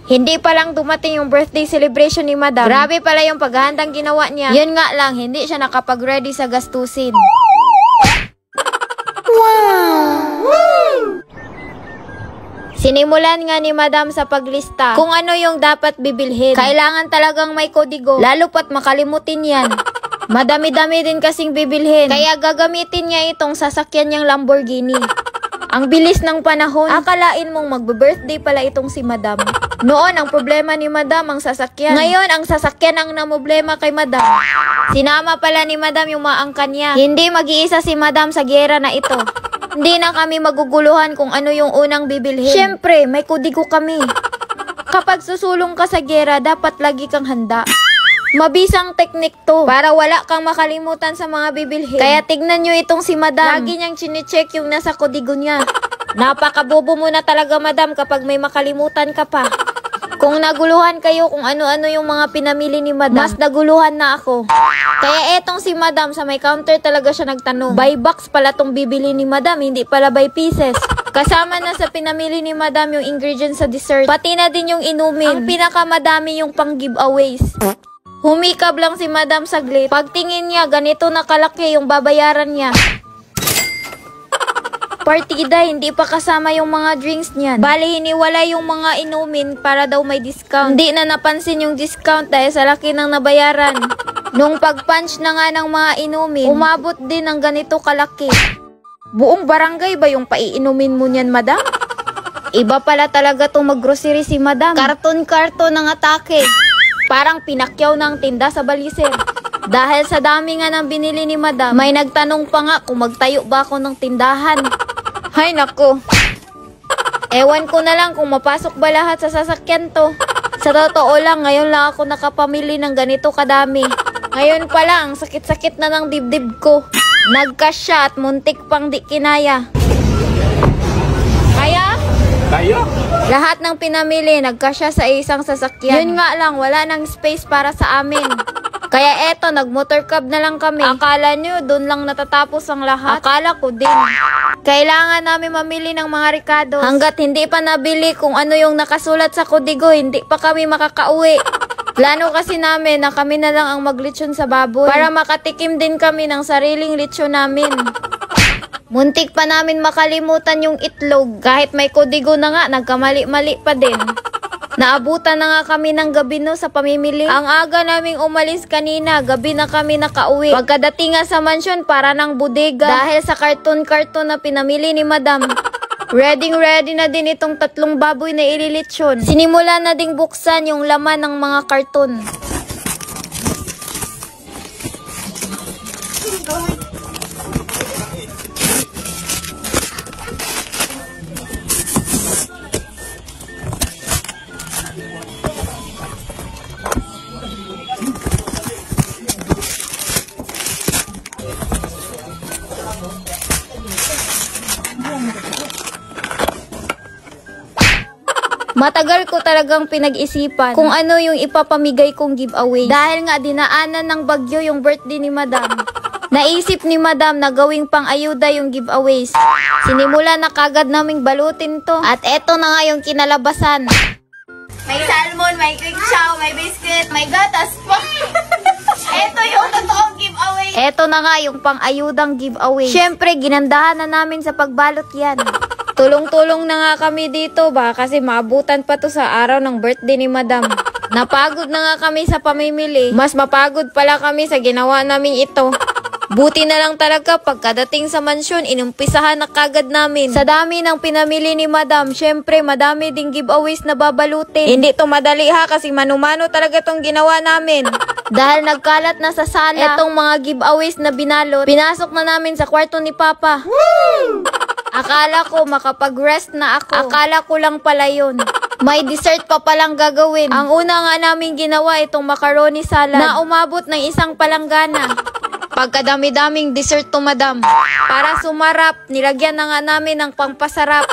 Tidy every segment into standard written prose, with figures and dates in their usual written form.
Hindi pa lang dumating yung birthday celebration ni Madam. Grabe pala yung paghahandang ginawa niya. Yun nga lang, hindi siya nakapag-ready sa gastusin. Sinimulan nga ni Madam sa paglista kung ano yung dapat bibilhin. Kailangan talagang may kodigo, lalo pat makalimutin yan. Madami-dami din kasing bibilhin, kaya gagamitin niya itong sasakyan niyang Lamborghini. Ang bilis ng panahon, akalain mong magbe-birthday pala itong si Madam. Noon, ang problema ni Madam ang sasakyan. Ngayon, ang sasakyan ang namoblema kay Madam. Sinama pala ni Madam yung mga angkan niya. Hindi mag-iisa si Madam sa giyera na ito. Hindi na kami maguguluhan kung ano yung unang bibilhin. Siyempre, may kodigo kami. Kapag susulong ka sa giyera, dapat lagi kang handa. Mabisang teknik to para wala kang makalimutan sa mga bibilhin. Kaya tignan nyo itong si Madam. Lagi niyang chine-check yung nasa kodigo niya. Napakabobo mo na talaga, Madam, kapag may makalimutan ka pa. Kung naguluhan kayo kung ano-ano yung mga pinamili ni Madam, mas naguluhan na ako. Kaya etong si Madam, sa may counter talaga siya nagtanong. By box pala tong bibili ni Madam, hindi pala by pieces. Kasama na sa pinamili ni Madam yung ingredients sa dessert. Pati na din yung inumin. Ang pinakamadami yung pang giveaways. Humikab lang si Madam saglit. Pagtingin niya, ganito na kalaki yung babayaran niya. Partida, hindi pa kasama yung mga drinks niyan. Bali, hiniwala yung mga inumin para daw may discount. Hindi na napansin yung discount dahil sa laki ng nabayaran. Nung pag-punch na nga ng mga inumin, umabot din ng ganito kalaki. Buong barangay ba yung paiinumin mo niyan, Madam? Iba pala talaga itong mag-grocery si Madam. Karton-karton ng atake. Parang pinakyaw ng tinda sa baliser. Dahil sa dami nga ng binili ni Madam, may nagtanong pa nga kung magtayo ba ako ng tindahan. Hay nako. Ewan ko na lang kung mapasok ba lahat sa sasakyan to. Sa totoo lang, ngayon lang ako nakapamili ng ganito kadami. Ngayon pa lang, sakit-sakit na ng dibdib ko. Nagkas siya at muntik pang di kinaya. Kaya? Kaya? Lahat ng pinamili, nagkasya sa isang sasakyan. Yun nga lang, wala nang space para sa amin. Kaya eto, nag-motorcab na lang kami. Akala nyo, dun lang natatapos ang lahat? Akala ko din. Kailangan namin mamili ng mga Ricardos. Hanggat hindi pa nabili kung ano yung nakasulat sa kodigo, hindi pa kami makakauwi. Plano kasi namin na kami na lang ang maglitsyon sa baboy para makatikim din kami ng sariling litsyon namin. Muntik pa namin makalimutan yung itlog. Kahit may kodigo na nga, nagkamali-mali pa din. Naabutan na nga kami ng gabi no sa pamimili. Ang aga naming umalis kanina, gabi na kami nakauwi. Pagkadating nga sa mansyon, para ng bodega. Dahil sa karton-karton na pinamili ni Madam. Ready na din itong 3 baboy na ililitsyon. Sinimula na ding buksan yung laman ng mga karton. Matagal ko talagang pinag-isipan kung ano yung ipapamigay kong giveaway. Dahil nga dinaanan ng bagyo yung birthday ni Madam. Naisip ni Madam na gawing pang-ayuda yung giveaways. Sinimula na kagad naming balutin to. At eto na nga yung kinalabasan. May salmon, may quick chow, may biscuit, may gatas pa. Eto yung totoong giveaway. Eto na nga yung pang-ayudang giveaway. Siyempre, ginandahan na namin sa pagbalot yan. Tulong-tulong na nga kami dito ba kasi maabutan pa to sa araw ng birthday ni Madam. Napagod na nga kami sa pamimili. Mas mapagod pala kami sa ginawa namin ito. Buti na lang talaga pagkadating sa mansyon, inumpisahan na kagad namin. Sa dami ng pinamili ni Madam, syempre madami ding giveaways na babalutin. Hindi to madali ha kasi mano-mano talaga tong ginawa namin. Dahil nagkalat na sa sala etong mga giveaways na binalot, pinasok na namin sa kwarto ni Papa. Woo! Akala ko makapag-rest na ako. Akala ko lang pala yun. May dessert pa palang gagawin. Ang una nga namin ginawa itong macaroni salad na umabot ng 1 palanggana. Pagkadami-daming dessert to Madam. Para sumarap, nilagyan na nga namin ng pangpasarap.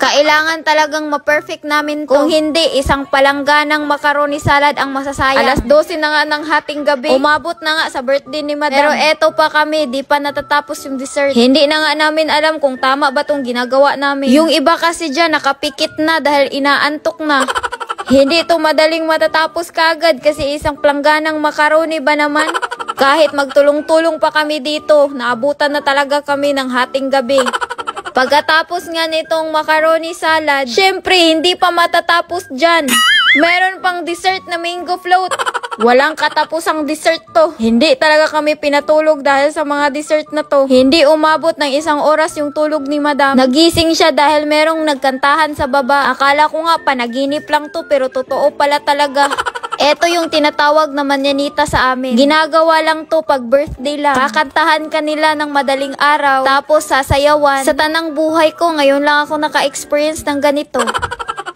Kailangan talagang ma-perfect namin to. Kung hindi, 1 palangganang macaroni salad ang masasayang. Alas 12 na nga ng hating gabi. Umabot na nga sa birthday ni Madam. Pero eto pa kami, di pa natatapos yung dessert. Hindi na nga namin alam kung tama ba tong ginagawa namin. Yung iba kasi dyan, nakapikit na dahil inaantok na. Hindi to madaling matatapos kagad kasi isang plangganang macaroni ba naman? Kahit magtulong-tulong pa kami dito, naabutan na talaga kami ng hating gabi. Pagkatapos nga nitong macaroni salad, syempre hindi pa matatapos dyan. Meron pang dessert na mango float. Walang katapusang dessert to. Hindi talaga kami pinatulog dahil sa mga dessert na to. Hindi umabot ng 1 oras yung tulog ni Madam. Nagising siya dahil merong nagkantahan sa baba. Akala ko nga panaginip lang to pero totoo pala talaga. Eto yung tinatawag na manyanita sa amin. Ginagawa lang to pag birthday lang. Kakantahan kanila ng madaling araw, tapos sasayawan. Sa tanang buhay ko, ngayon lang ako naka-experience ng ganito.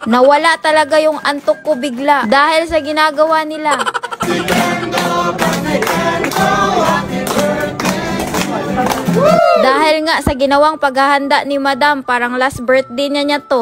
Nawala talaga yung antok ko bigla dahil sa ginagawa nila. Dahil nga sa ginawang paghahanda ni Madam, parang last birthday niya to.